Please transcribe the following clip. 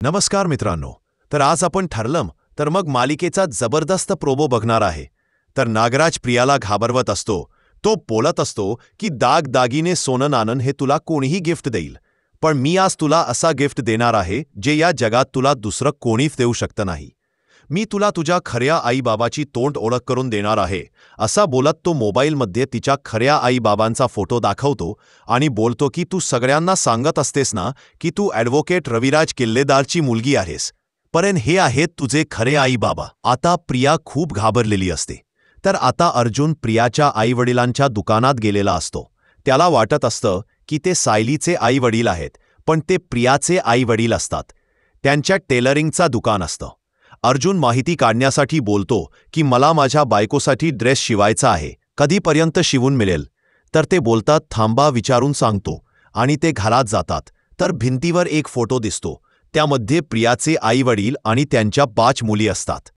नमस्कार मित्रांनो. तर आज आपण ठरलं तर मग मालिकेचा जबरदस्त प्रोमो बघणार आहे. तर नागराज प्रियाला घाबरवत असतो. तो बोलत असतो की दागदागिने सोनं नाणं हे तुला कोणीही गिफ्ट देईल, पण मी आज तुला असा गिफ्ट देणार आहे जे या जगात तुला दुसरं कोणीच देऊ शकतं नाही. मी तुला तुझ्या खऱ्या आईबाबाची तोंड ओळख करून देणार आहे. असा बोलत तो मोबाईलमध्ये तिच्या खऱ्या आईबाबांचा फोटो दाखवतो आणि बोलतो की तू सगळ्यांना सांगत असतेस ना की तू ॲडव्होकेट रविराज किल्लेदारची मुलगी आहेस, पण हे आहेत तुझे खरे आईबाबा. आता प्रिया खूप घाबरलेली असते. तर आता अर्जुन प्रियाच्या आईवडिलांच्या दुकानात गेलेला असतो. त्याला वाटत असतं की ते सायलीचे आईवडील आहेत, पण ते प्रियाचे आईवडील असतात. त्यांच्या टेलरिंगचा दुकान असतं. अर्जुन माहिती काढण्यासाठी बोलतो की मला माझ्या बायकोसाठी ड्रेस शिवायचा आहे, कधीपर्यंत शिवून मिळेल. तर ते बोलतात थांबा, विचारून सांगतो, आणि ते घरात जातात. तर भिंतीवर एक फोटो दिसतो. त्यामध्ये प्रियाचे आईवडील आणि त्यांच्या 5 मुली असतात.